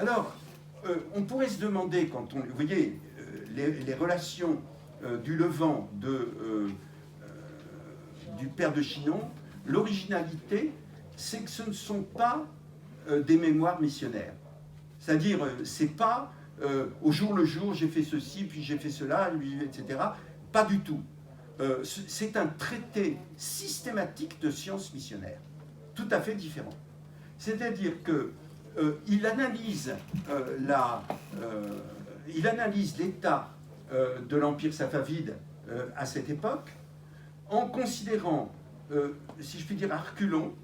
Alors, on pourrait se demander, quand on... Vous voyez, les relations du Levant du père de Chinon, l'originalité, c'est que ce ne sont pas des mémoires missionnaires. C'est-à-dire, c'est pas au jour le jour, j'ai fait ceci, puis j'ai fait cela, etc. Pas du tout. C'est un traité systématique de sciences missionnaires, tout à fait différent. C'est-à-dire qu'il analyse l'état de l'Empire safavide à cette époque, en considérant, si je puis dire à reculons,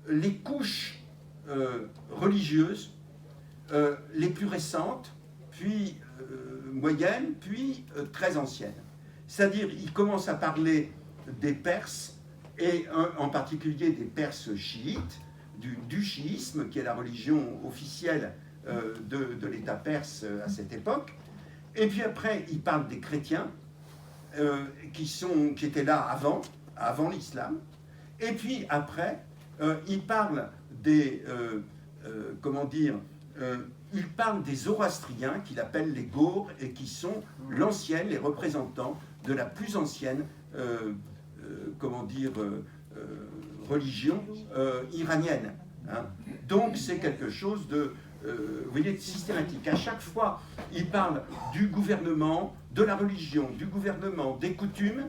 les couches religieuses les plus récentes, puis moyennes, puis très anciennes. C'est-à-dire, il commence à parler des Perses, et en particulier des Perses chiites, du chiisme, qui est la religion officielle de l'État perse à cette époque. Et puis après, il parle des chrétiens, qui étaient là avant l'islam. Et puis après, il parle il parle des zoroastriens, qu'il appelle les Gaures, et qui sont les représentants de la plus ancienne religion iranienne. Hein. Donc c'est quelque chose de, vous voyez, systématique. À chaque fois, il parle du gouvernement, de la religion, du gouvernement, des coutumes,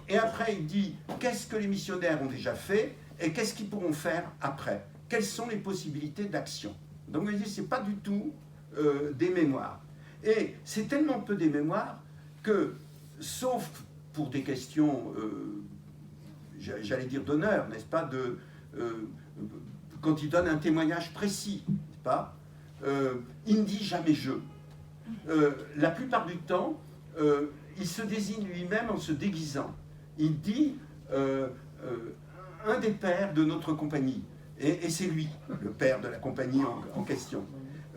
et après il dit qu'est-ce que les missionnaires ont déjà fait et qu'est-ce qu'ils pourront faire après. Quelles sont les possibilités d'action. Donc vous voyez, ce n'est pas du tout des mémoires. Et c'est tellement peu des mémoires que, sauf pour des questions, j'allais dire d'honneur, n'est-ce pas, quand il donne un témoignage précis, n'est-ce pas, il ne dit jamais je. La plupart du temps, il se désigne lui-même en se déguisant. Il dit un des pères de notre compagnie. Et c'est lui, le père de la compagnie en question.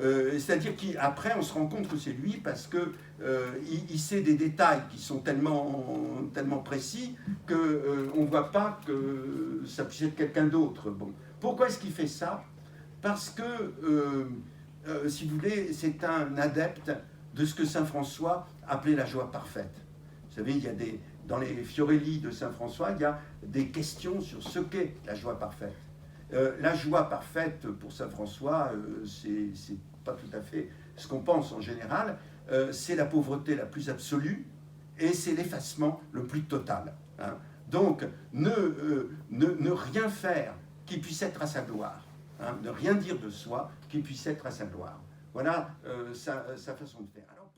C'est-à-dire qu'après, on se rend compte que c'est lui parce qu'il sait des détails qui sont tellement précis qu'on ne voit pas que ça puisse être quelqu'un d'autre. Bon. Pourquoi est-ce qu'il fait ça? Parce que, si vous voulez, c'est un adepte de ce que saint François appelait la joie parfaite. Vous savez, dans les Fiorelli de saint François, il y a des questions sur ce qu'est la joie parfaite. La joie parfaite pour saint François, c'est pas tout à fait ce qu'on pense en général, c'est la pauvreté la plus absolue et c'est l'effacement le plus total. Hein. Donc, ne rien faire qui puisse être à sa gloire, hein, ne rien dire de soi qui puisse être à sa gloire. Voilà sa façon de faire. Alors,